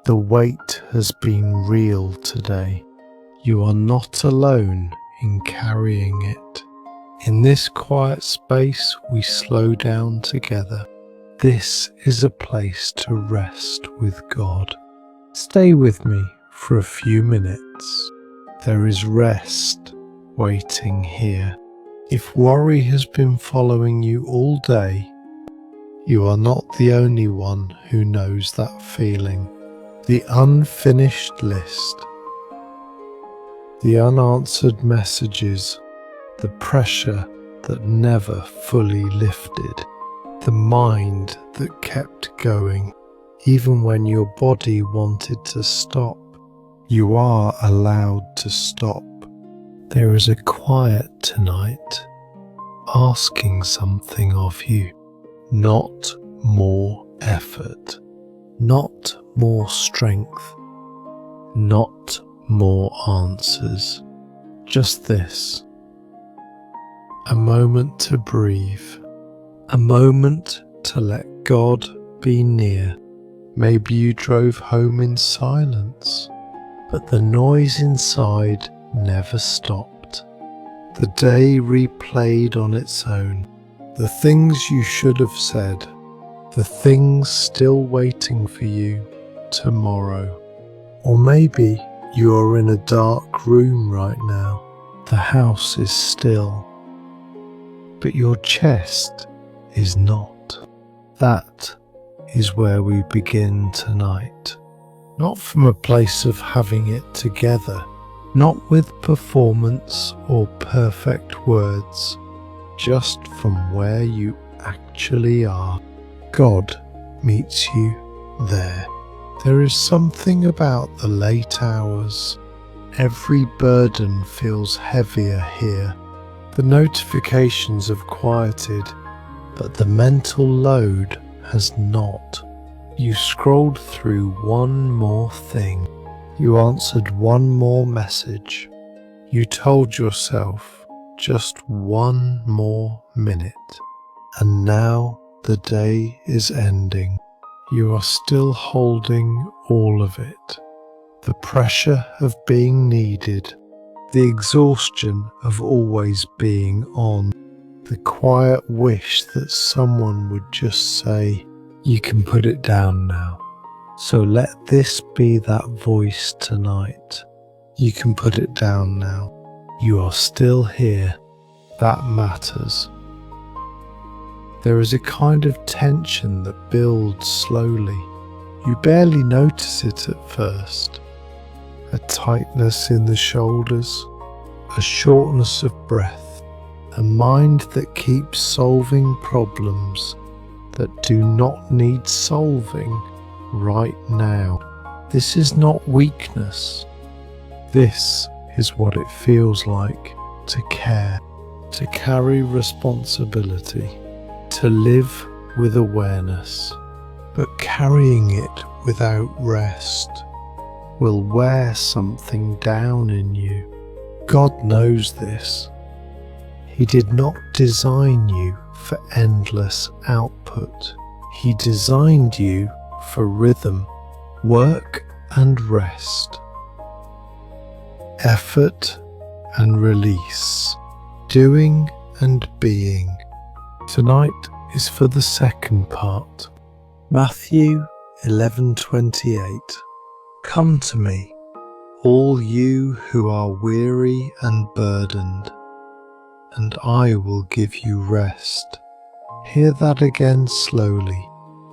The weight has been real today. You are not alone in carrying it. In this quiet space, we slow down together. This is a place to rest with God. Stay with me for a few minutes. There is rest waiting here. If worry has been following you all day, you are not the only one who knows that feeling. The unfinished list, the unanswered messages, the pressure that never fully lifted, the mind that kept going, even when your body wanted to stop. You are allowed to stop. There is a quiet tonight, asking something of you. Not more effort, not more strength, not more answers. Just this. A moment to breathe, a moment to let God be near. Maybe you drove home in silence, but the noise inside never stopped. The day replayed on its own. The things you should have said, the things still waiting for you tomorrow. Or maybe you are in a dark room right now. The house is still, but your chest is not. That is where we begin tonight. Not from a place of having it together, not with performance or perfect words, just from where you actually are. God meets you there. There is something about the late hours. Every burden feels heavier here. The notifications have quieted, but the mental load has not. You scrolled through one more thing. You answered one more message. You told yourself just one more minute. And now the day is ending. You are still holding all of it. The pressure of being needed, the exhaustion of always being on, the quiet wish that someone would just say, "You can put it down now." So let this be that voice tonight. You can put it down now. You are still here. That matters. There is a kind of tension that builds slowly. You barely notice it at first. A tightness in the shoulders, a shortness of breath, a mind that keeps solving problems that do not need solving right now. This is not weakness. This is what it feels like to care, to carry responsibility, to live with awareness. But carrying it without rest will wear something down in you. God knows this. He did not design you for endless output. He designed you for rhythm, work and rest, effort and release, doing and being. Tonight is for the second part. Matthew 11:28. Come to me, all you who are weary and burdened, and I will give you rest. Hear that again slowly.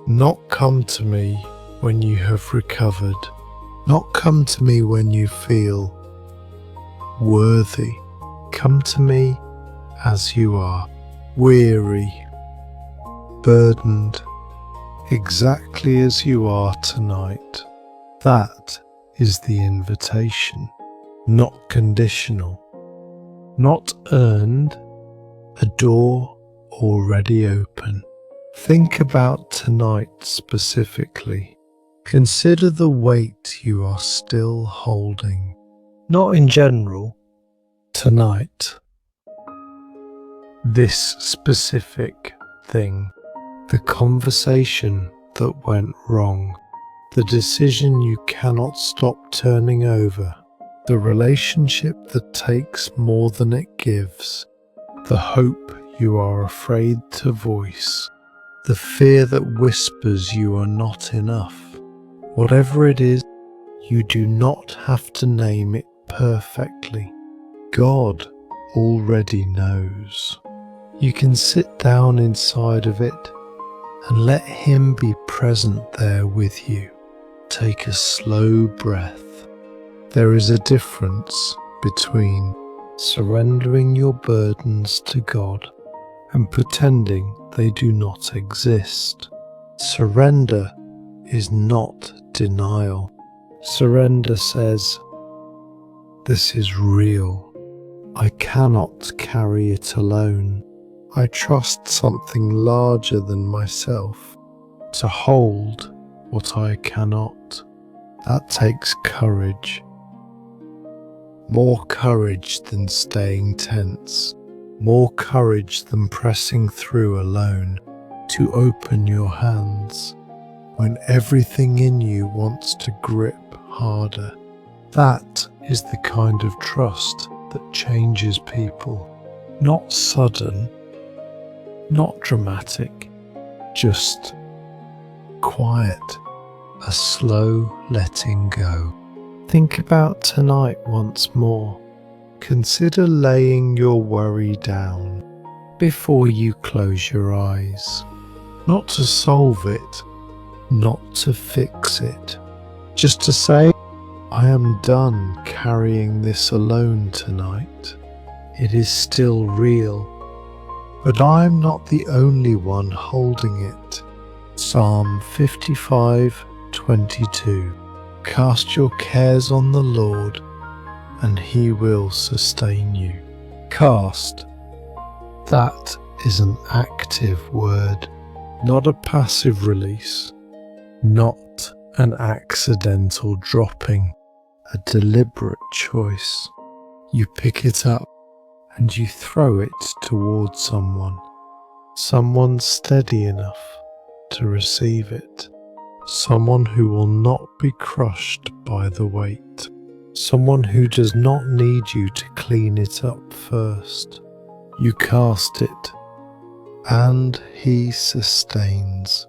Not come to me when you have recovered. Not come to me when you feel worthy. Come to me as you are, weary, burdened, exactly as you are tonight. That is the invitation, not conditional, not earned, a door already open. Think about tonight specifically. Consider the weight you are still holding, not in general, tonight. This specific thing, the conversation that went wrong, the decision you cannot stop turning over, the relationship that takes more than it gives, the hope you are afraid to voice, the fear that whispers you are not enough. Whatever it is, you do not have to name it perfectly. God already knows. You can sit down inside of it and let Him be present there with you. Take a slow breath. There is a difference between surrendering your burdens to God and pretending they do not exist. Surrender is not denial. Surrender says, "This is real. I cannot carry it alone. I trust something larger than myself to hold what I cannot." That takes courage. More courage than staying tense. More courage than pressing through alone. To open your hands when everything in you wants to grip harder. That is the kind of trust that changes people. Not sudden, not dramatic, just quiet, a slow letting go. Think about tonight once more. Consider laying your worry down before you close your eyes. Not to solve it, not to fix it, just to say, I am done carrying this alone tonight. It is still real, but I am not the only one holding it. Psalm 55:22. Cast your cares on the Lord, and He will sustain you. Cast. That is an active word, not a passive release, not an accidental dropping, a deliberate choice. You pick it up and you throw it towards someone steady enough to receive it, someone who will not be crushed by the weight, someone who does not need you to clean it up first. You cast it, and He sustains,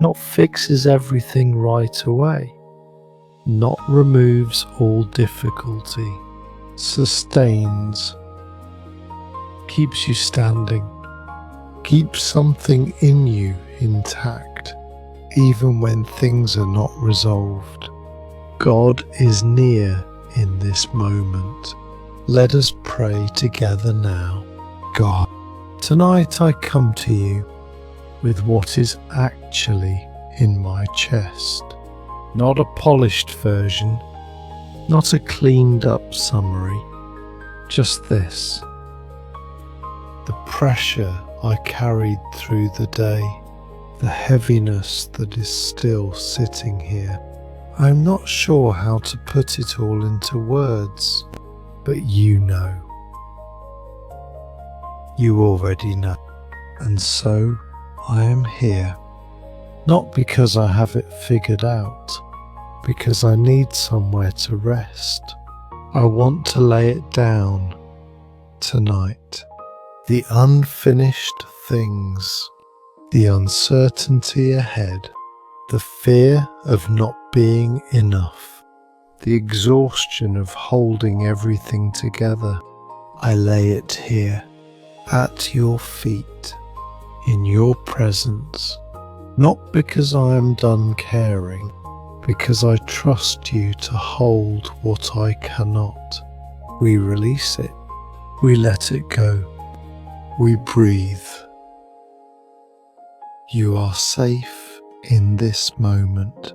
not fixes everything right away, not removes all difficulty, sustains, keeps you standing, keeps something in you intact, even when things are not resolved. God is near in this moment. Let us pray together now. God, tonight I come to you with what is actually in my chest. Not a polished version, not a cleaned up summary, just this. The pressure I carried through the day, the heaviness that is still sitting here. I'm not sure how to put it all into words, but you know. You already know. And so I am here, not because I have it figured out, because I need somewhere to rest. I want to lay it down tonight. The unfinished things, the uncertainty ahead, the fear of not being enough, the exhaustion of holding everything together. I lay it here, at your feet, in your presence, not because I am done caring, because I trust you to hold what I cannot. We release it, we let it go, we breathe. You are safe in this moment.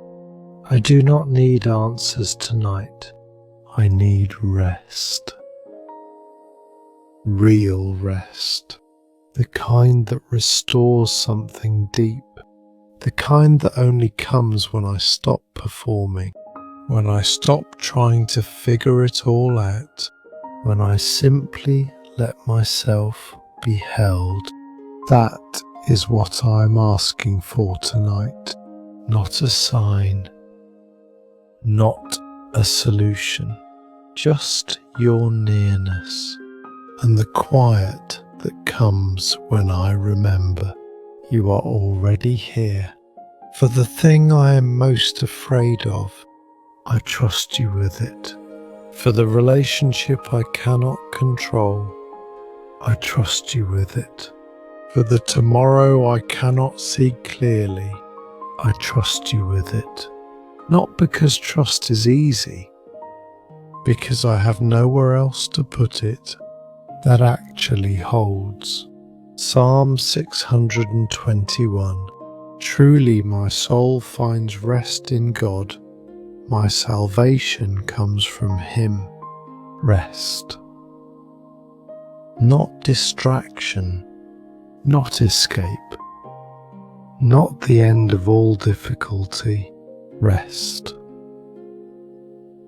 I do not need answers tonight. I need rest. Real rest. The kind that restores something deep. The kind that only comes when I stop performing. When I stop trying to figure it all out. When I simply let myself be held. That is what I'm asking for tonight. Not a sign, not a solution, just your nearness and the quiet that comes when I remember you are already here. For the thing I am most afraid of, I trust you with it. For the relationship I cannot control, I trust you with it. For the tomorrow I cannot see clearly, I trust you with it. Not because trust is easy, because I have nowhere else to put it that actually holds. Psalm 621. Truly my soul finds rest in God. My salvation comes from Him. Rest. Not distraction, not escape, not the end of all difficulty. Rest.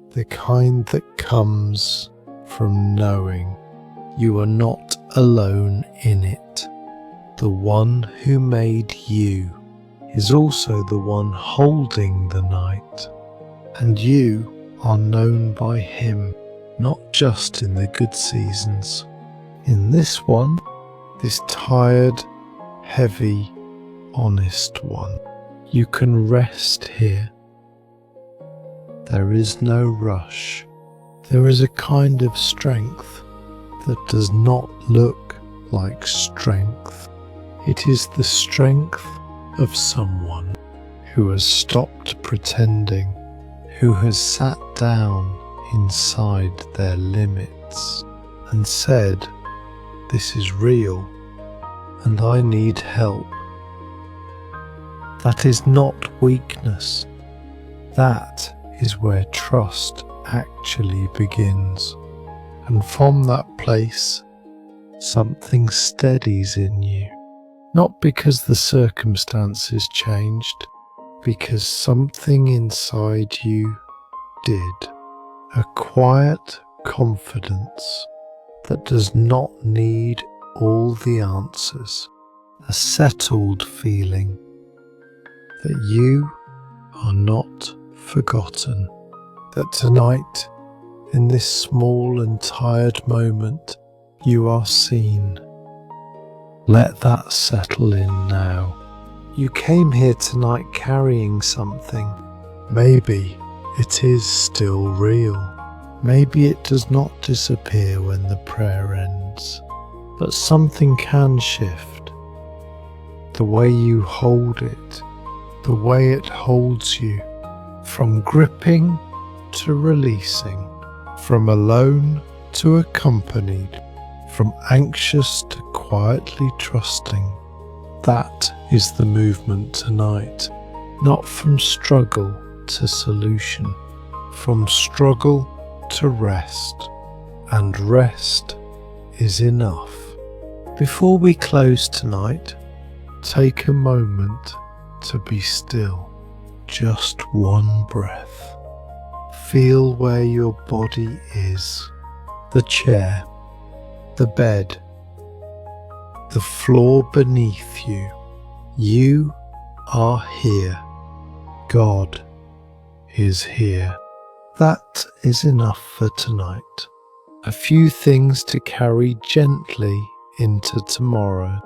The kind that comes from knowing you are not alone in it. The one who made you is also the one holding the night, and you are known by Him, not just in the good seasons. In this one, this tired, heavy, honest one, you can rest here. There is no rush. There is a kind of strength that does not look like strength. It is the strength of someone who has stopped pretending, who has sat down inside their limits and said, "This is real and I need help." That is not weakness. That is where trust actually begins. And from that place, something steadies in you. Not because the circumstances changed, because something inside you did. A quiet confidence that does not need all the answers. A settled feeling that you are not forgotten. That tonight, in this small and tired moment, you are seen. Let that settle in now. You came here tonight carrying something. Maybe it is still real. Maybe it does not disappear when the prayer ends. But something can shift. The way you hold it, the way it holds you, from gripping to releasing, from alone to accompanied, from anxious to quietly trusting. That is the movement tonight, not from struggle to solution, from struggle to rest, and rest is enough. Before we close tonight, take a moment to be still, just one breath. Feel where your body is, the chair, the bed, the floor beneath you. You are here. God is here. That is enough for tonight. A few things to carry gently into tomorrow.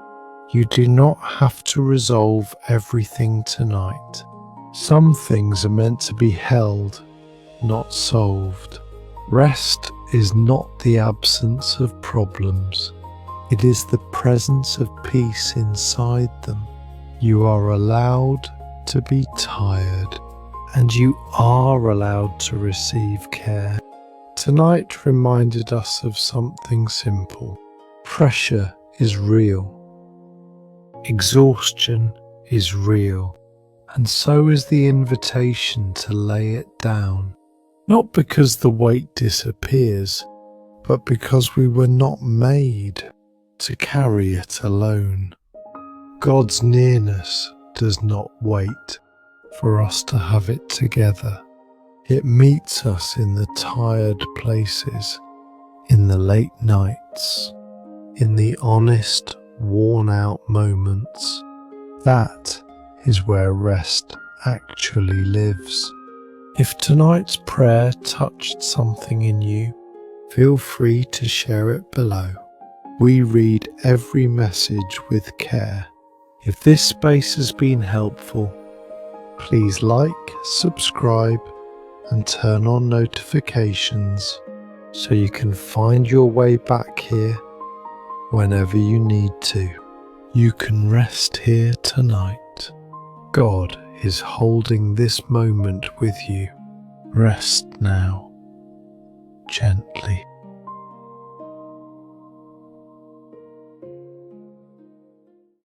You do not have to resolve everything tonight. Some things are meant to be held, not solved. Rest is not the absence of problems. It is the presence of peace inside them. You are allowed to be tired, and you are allowed to receive care. Tonight reminded us of something simple. Pressure is real. Exhaustion is real. And so is the invitation to lay it down. Not because the weight disappears, but because we were not made to carry it alone. God's nearness does not wait for us to have it together. It meets us in the tired places, in the late nights, in the honest, worn-out moments. That is where rest actually lives. If tonight's prayer touched something in you, feel free to share it below. We read every message with care. If this space has been helpful, please like, subscribe, and turn on notifications so you can find your way back here whenever you need to. You can rest here tonight. God is holding this moment with you. Rest now, gently.